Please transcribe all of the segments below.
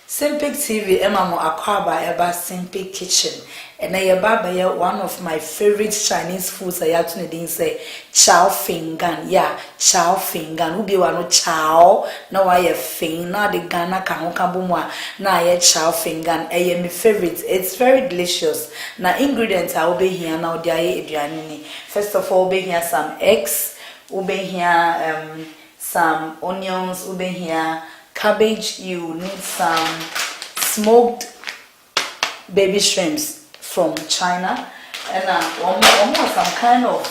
Simpic TV, Emma Mo Akwaba Eba Simpic Kitchen. And I baba one of my favorite Chinese foods. I have to say chow fingan. Yeah, chow fingan. Ubi wano chow. Now I have fin. Now the Ghana kahokabumwa. Now I chow fingan. I my favorite. It's very delicious. Now ingredients I will be here now. Dia first of all, be here some eggs. We'll be here some onions. We'll be here cabbage. You need some smoked baby shrimps from China, and almost some kind of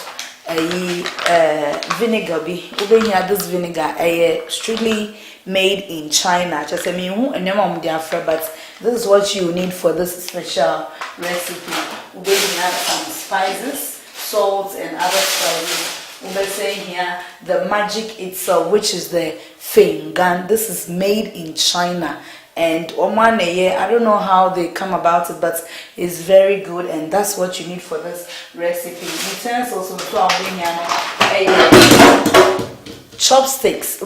vinegar. Over here, this vinegar strictly made in China. Just I mean, but this is what you need for this special recipe. Over here, some spices, salt, and other spices. We're saying here the magic itself, which is the fingan. This is made in China, and I don't know how they come about it, but it's very good, and that's what you need for this recipe. Utensils also to our chopsticks.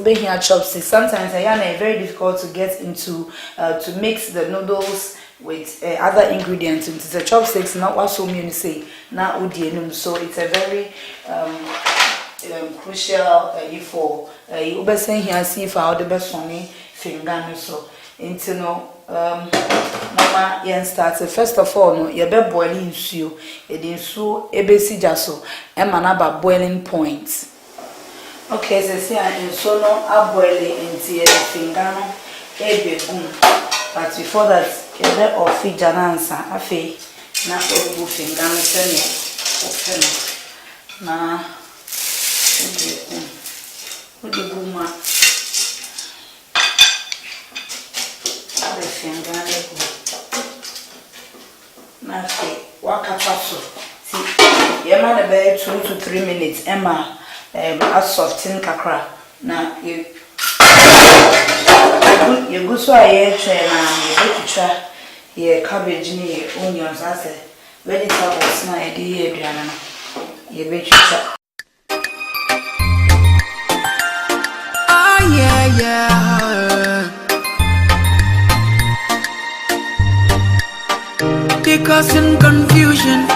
Chopsticks. Sometimes it's very difficult to get into to mix the noodles with other ingredients. It's a chopsticks, not what so many say. Now udienum, so it's a very crucial for you saying here see for the best for me finger so into no mama yen start first of all no you be boiling soup e dey so ebesi jaso e manaba boiling point. Okay, so see and so no a boiling into the finger no e be boom, but before that you be off janansa afi na o finger no say no na the guma the finger na waka paso see you man about 2 to 3 minutes Emma a soften kakra na you go so aye try na you try ye cabbage ni onions as vegetables na e dey aduana ye be try. Yeah. They're causing confusion.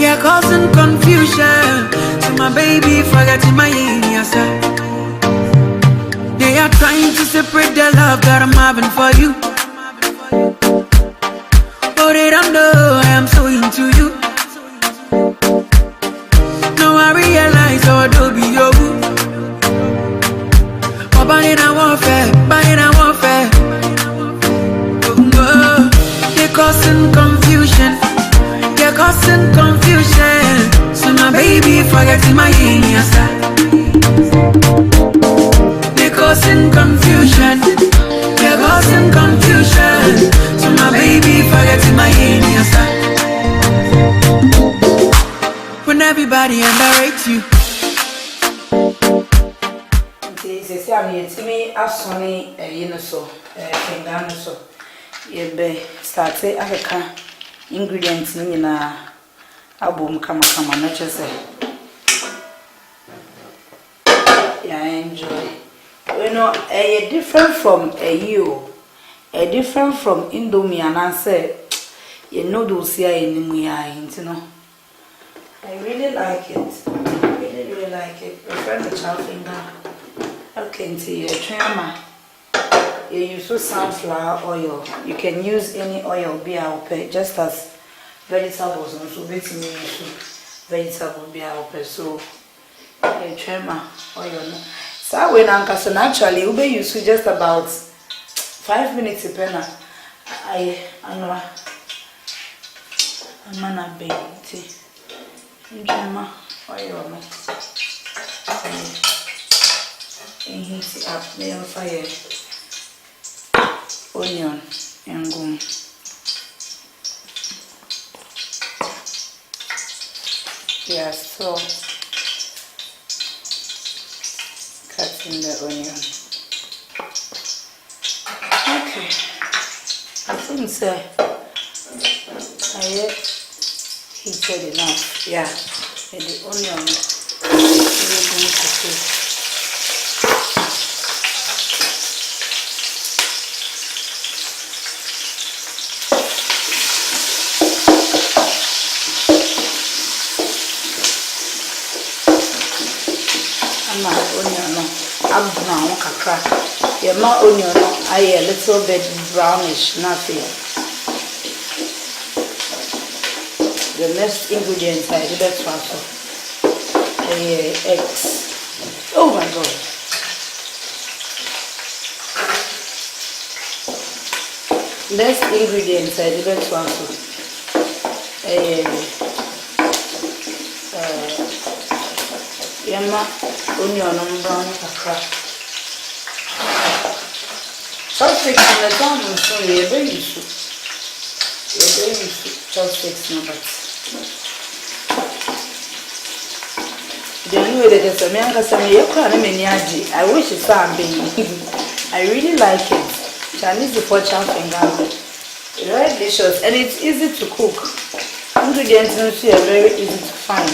Yeah, causing confusion. So my baby forgetting my yes. They are trying to separate the love that I'm having for you. But they don't know I am so into you. Now I realize how I do be your boo. Buying a warfare. They're causing confusion. They're causing confusion. So my baby forgetting my yes. They're causing confusion. They're causing confusion. So my baby forgetting my yes. When everybody underrates you. I'm here to me as Sonny so finger so ye be start Africa ingredients in album kama not just say yeah enjoy different from different from Indomie and I say you know those here in you know I really like it really like it. Prefer the chow finger. Okay, so your trema, you use sunflower oil. You can use any oil, be our pay, just as vegetables. So basically, vegetable be our pay. So your trema oil. So when I'm naturally, we use just about 5 minutes depending. I'm gonna be trema oil. And heat it up, lay on fire, onion and gum. Yeah, so cutting the onion. Okay, I think so. I heated enough. Yeah, and the onion. Onion no brown kakra. Your onion no a little bit brownish, nothing. The next ingredient I did that transfer. Eggs. Oh my god. Next ingredient I did that transfer. Onion brown kakra. Chopsticks in the down so you very useful. You very useful chopsticks no but. The only way that is a man can say you can't manage. I wish it's something. I really like it. Chinese for finger. It's very delicious and it's easy to cook. Ingredients are very easy to find.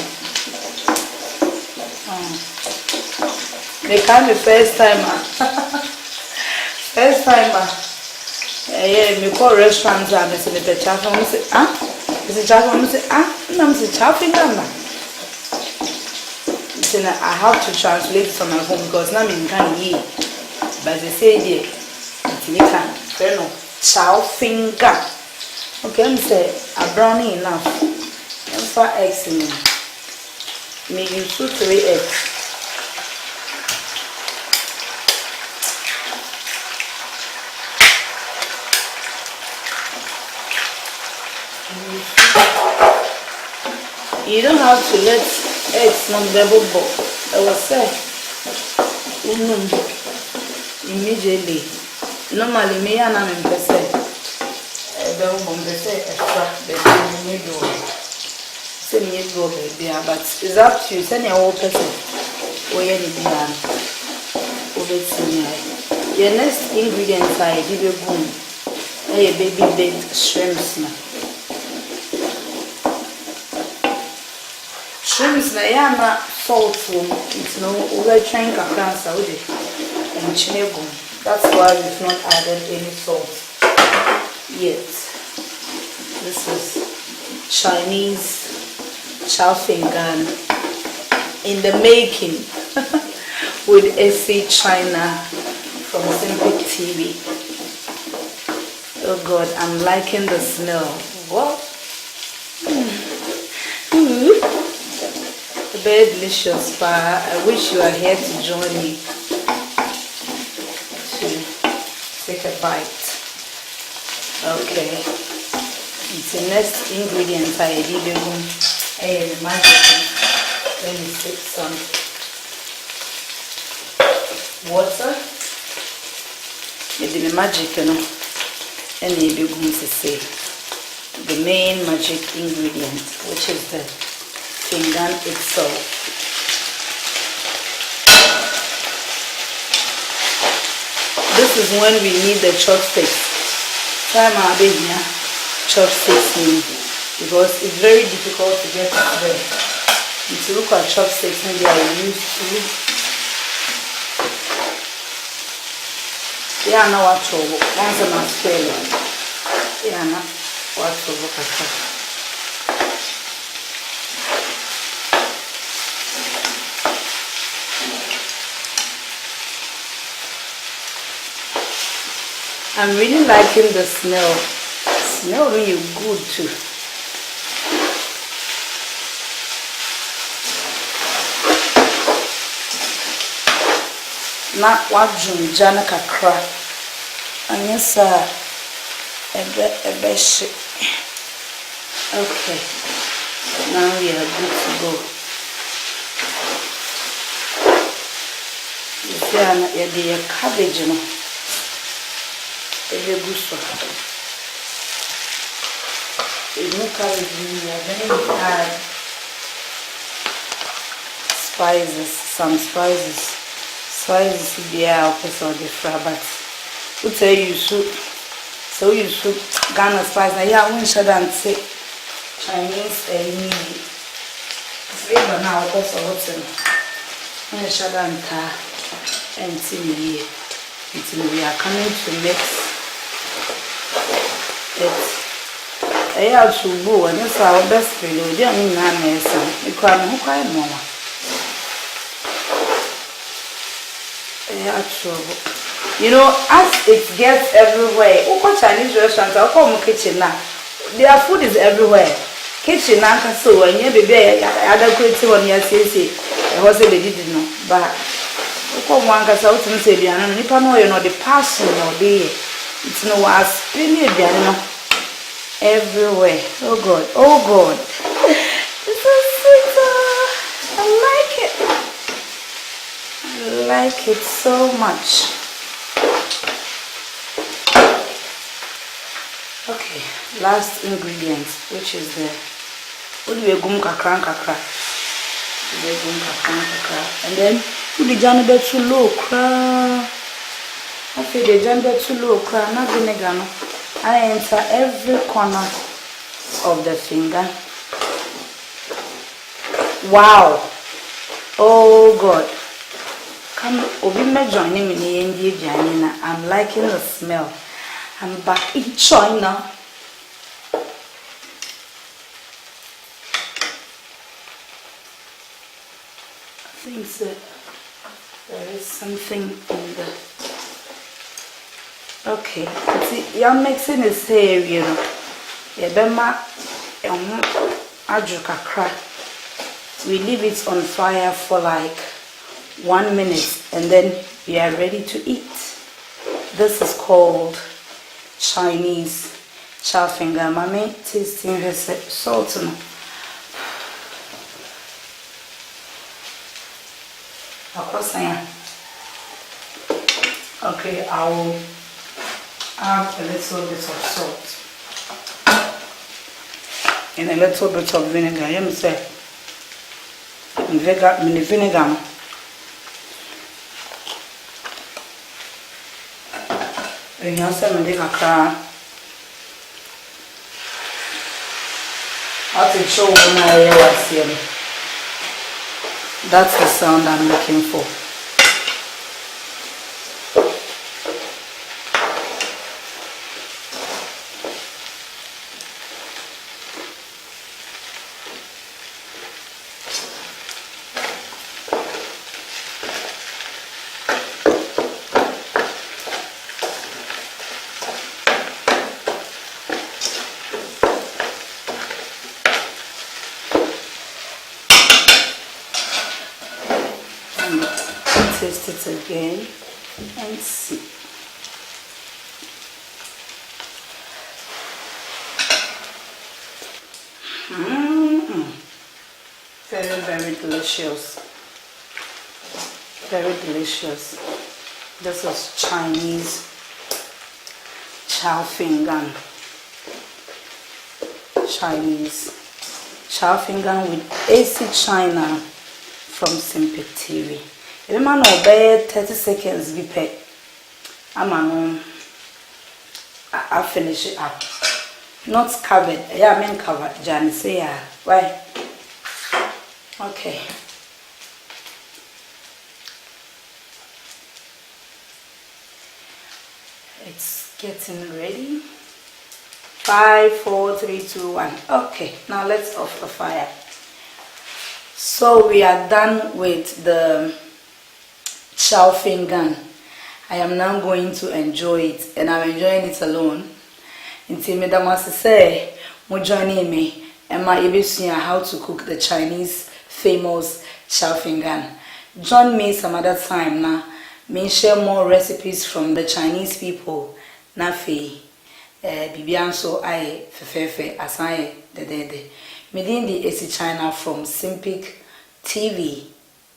They come the first timer. First timer. Yeah, me call restaurants and I say the chef and say, Is the chef and say, no, I'm chopping them. I have to translate from my home because now I'm can eat. But they say there, it's can no chow finger. Okay, I'm say a brownie enough. And 4 eggs in it. Me use 3 eggs. You don't have to let eggs not double boil. I will say, immediately. Normally, me and I'm in person. Double bomb, they say extra, they need to send me to baby, but it's up to you. Send your old person. Where you be over to me. Your next ingredients are a baby baked shrimps now. Shrimps na yana salt it's no over trying kakra saudi and chinego. That's why we've not added any salt yet. This is Chinese chow finger in the making with Acy China from Simple TV. Oh God, I'm liking the smell. What? Very delicious, but I wish you are here to join me to take a bite. Okay, it's the next ingredient I did the magic. Let me take some water. The magic, you know, and you're going to say the main magic ingredient, which is the finger itself. This is when we need the chopsticks. Time our baby chopsticks because it's very difficult to get there. If you look at chopsticks and they are used to, yeah, now what trouble. Once a month, yeah, now what trouble. I'm really liking the smell. Smell really good too. Na wajunja na kakra. Anyesa ebe shi. Okay. Now we are good to go. You see, the cabbage, you know. Very good for add spices, some spices there also different, but we tell you soup, so you soup Ghana spice. Now yeah, we should say Chinese flavor now also what's in. and shadanta and tea. Until we are coming to mix it. I have to go and it's our best friend. We don't need none mess. We can't quite more. I have trouble. You know, as it gets everywhere, Oko Chinese restaurants, I'll come kitchen now. Their food is everywhere. Kitchen now, so when you be other creative on your CC, I was a lady didn't know, but Oko one can out and say, and if I know you know the passion or the it's no was spinning everywhere. Oh God, oh God. This is sweet. I like it so much. Okay, last ingredient, which is the what do we gum kakra kakra. And then put the janibe too low cra. I feel the janibe too low cra, not vinegar. No. I enter every corner of the finger. Wow. Oh God. Come obi me joining me in the Janina. I'm liking the smell. I'm back in China. I think that there is something in the. Okay, see, you're mixing this here, you know. Yebema ajukakra. We leave it on fire for like 1 minute and then we are ready to eat. This is called Chinese chow finger. Mommy tasting her salt. Okay, I will add a little bit of salt and a little bit of vinegar. You say vinegar. And you say me kakra. I'll take show when I see. That's the sound I'm looking for. Taste it again and see. Very, very delicious. Very delicious. This is Chinese chow finger. Chinese chow finger with Acy China from Simple TV. If man obey 30 seconds be pay, I finish it up. Not covered. Yeah, I mean covered. Johnny say yeah. Why? Okay. It's getting ready. 5, 4, 3, 2, 1. Okay. Now let's off the fire. So we are done with the chow finger. I am now going to enjoy it, and I'm enjoying it alone. Until Madam say, "Mo joining me, and my how to cook the Chinese famous chow finger." Join me some other time now. Me share more recipes from the Chinese people. Nafi, Bibianso I fefefe asai de. Medin the Acy China from Simple TV,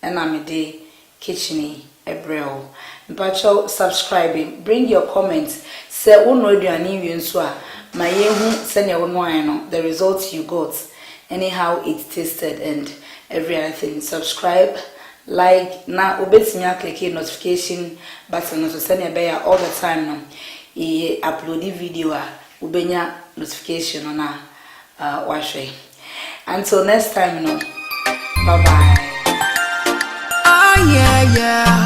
and I'm a kitchen. Ebreo. Mpacho subscribing. Bring your comments. Say one radio and even so. My yehu send your one the results you got. Anyhow it tasted and every other thing. Subscribe, like na obetinya click notification button to send your bear all the time now. Upload the video ubenya notification on washwe. Until next time no. Bye bye. yeah.